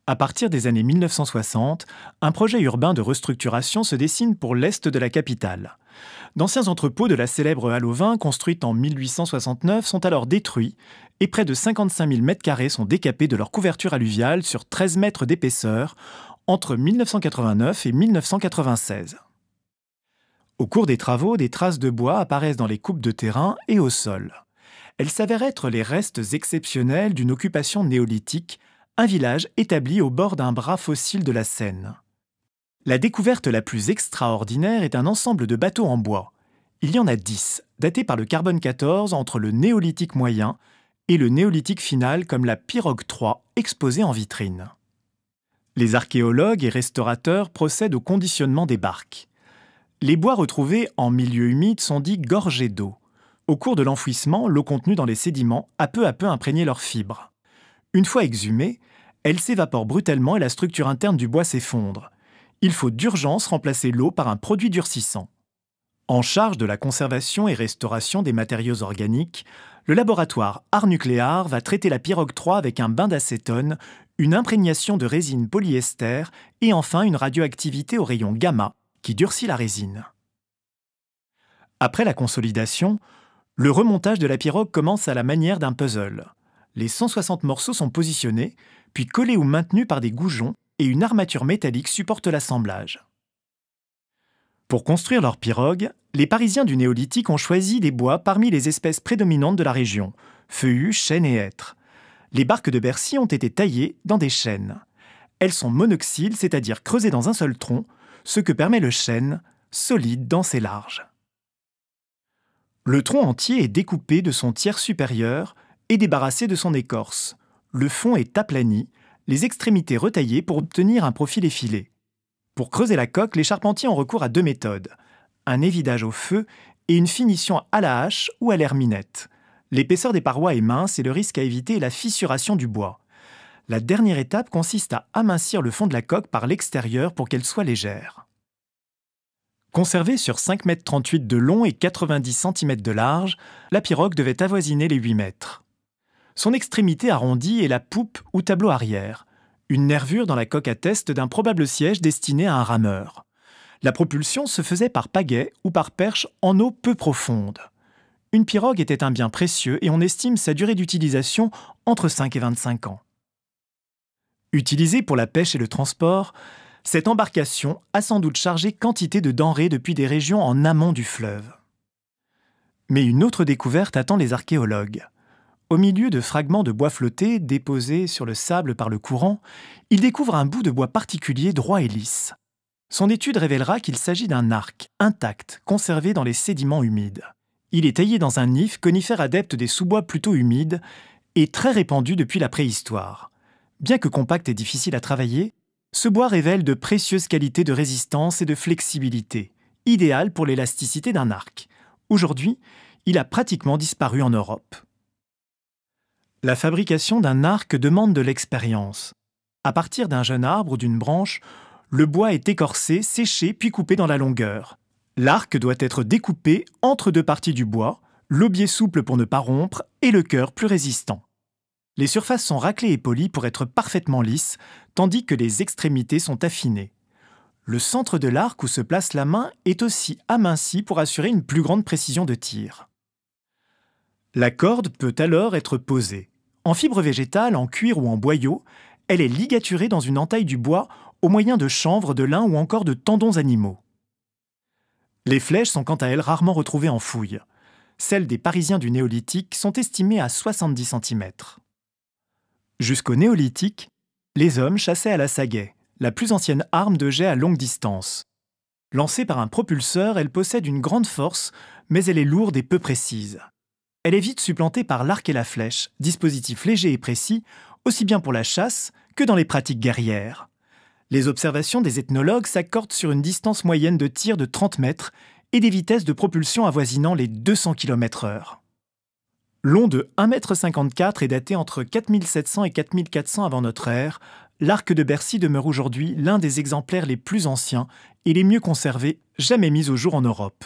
À partir des années 1960, un projet urbain de restructuration se dessine pour l'est de la capitale. D'anciens entrepôts de la célèbre halle aux vins, construite en 1869, sont alors détruits et près de 55 000 m² sont décapés de leur couverture alluviale sur 13 mètres d'épaisseur entre 1989 et 1996. Au cours des travaux, des traces de bois apparaissent dans les coupes de terrain et au sol. Elles s'avèrent être les restes exceptionnels d'une occupation néolithique, un village établi au bord d'un bras fossile de la Seine. La découverte la plus extraordinaire est un ensemble de bateaux en bois. Il y en a 10, datés par le carbone 14 entre le néolithique moyen et le néolithique final comme la pirogue 3 exposée en vitrine. Les archéologues et restaurateurs procèdent au conditionnement des barques. Les bois retrouvés en milieu humide sont dits gorgés d'eau. Au cours de l'enfouissement, l'eau contenue dans les sédiments a peu à peu imprégné leurs fibres. Une fois exhumée, elle s'évapore brutalement et la structure interne du bois s'effondre. Il faut d'urgence remplacer l'eau par un produit durcissant. En charge de la conservation et restauration des matériaux organiques, le laboratoire Art Nucléar va traiter la pirogue 3 avec un bain d'acétone, une imprégnation de résine polyester et enfin une radioactivité au rayon gamma qui durcit la résine. Après la consolidation, le remontage de la pirogue commence à la manière d'un puzzle. Les 160 morceaux sont positionnés, puis collés ou maintenus par des goujons et une armature métallique supporte l'assemblage. Pour construire leur pirogue, les Parisiens du néolithique ont choisi des bois parmi les espèces prédominantes de la région, feuillus, chênes et hêtres. Les barques de Bercy ont été taillées dans des chênes. Elles sont monoxyles, c'est-à-dire creusées dans un seul tronc, ce que permet le chêne, solide, dense et large. Le tronc entier est découpé de son tiers supérieur et débarrassé de son écorce. Le fond est aplani, les extrémités retaillées pour obtenir un profil effilé. Pour creuser la coque, les charpentiers ont recours à deux méthodes, un évidage au feu et une finition à la hache ou à l'herminette. L'épaisseur des parois est mince et le risque à éviter est la fissuration du bois. La dernière étape consiste à amincir le fond de la coque par l'extérieur pour qu'elle soit légère. Conservée sur 5,38 m de long et 90 cm de large, la pirogue devait avoisiner les 8 mètres. Son extrémité arrondie est la poupe ou tableau arrière. Une nervure dans la coque atteste d'un probable siège destiné à un rameur. La propulsion se faisait par pagaie ou par perche en eau peu profonde. Une pirogue était un bien précieux et on estime sa durée d'utilisation entre 5 et 25 ans. Utilisée pour la pêche et le transport, cette embarcation a sans doute chargé quantité de denrées depuis des régions en amont du fleuve. Mais une autre découverte attend les archéologues. Au milieu de fragments de bois flottés déposés sur le sable par le courant, ils découvrent un bout de bois particulier droit et lisse. Son étude révélera qu'il s'agit d'un arc intact, conservé dans les sédiments humides. Il est taillé dans un nif, conifère adepte des sous-bois plutôt humides, et très répandu depuis la préhistoire. Bien que compact et difficile à travailler, ce bois révèle de précieuses qualités de résistance et de flexibilité, idéales pour l'élasticité d'un arc. Aujourd'hui, il a pratiquement disparu en Europe. La fabrication d'un arc demande de l'expérience. À partir d'un jeune arbre ou d'une branche, le bois est écorcé, séché puis coupé dans la longueur. L'arc doit être découpé entre deux parties du bois, l'aubier souple pour ne pas rompre et le cœur plus résistant. Les surfaces sont raclées et polies pour être parfaitement lisses, tandis que les extrémités sont affinées. Le centre de l'arc où se place la main est aussi aminci pour assurer une plus grande précision de tir. La corde peut alors être posée. En fibre végétale, en cuir ou en boyau, elle est ligaturée dans une entaille du bois au moyen de chanvre, de lin ou encore de tendons animaux. Les flèches sont quant à elles rarement retrouvées en fouille. Celles des Parisiens du néolithique sont estimées à 70 cm. Jusqu'au néolithique, les hommes chassaient à la sagaie, la plus ancienne arme de jet à longue distance. Lancée par un propulseur, elle possède une grande force, mais elle est lourde et peu précise. Elle est vite supplantée par l'arc et la flèche, dispositifs légers et précis, aussi bien pour la chasse que dans les pratiques guerrières. Les observations des ethnologues s'accordent sur une distance moyenne de tir de 30 mètres et des vitesses de propulsion avoisinant les 200 km/h. Long de 1,54 m et daté entre 4700 et 4400 avant notre ère, l'arc de Bercy demeure aujourd'hui l'un des exemplaires les plus anciens et les mieux conservés jamais mis au jour en Europe.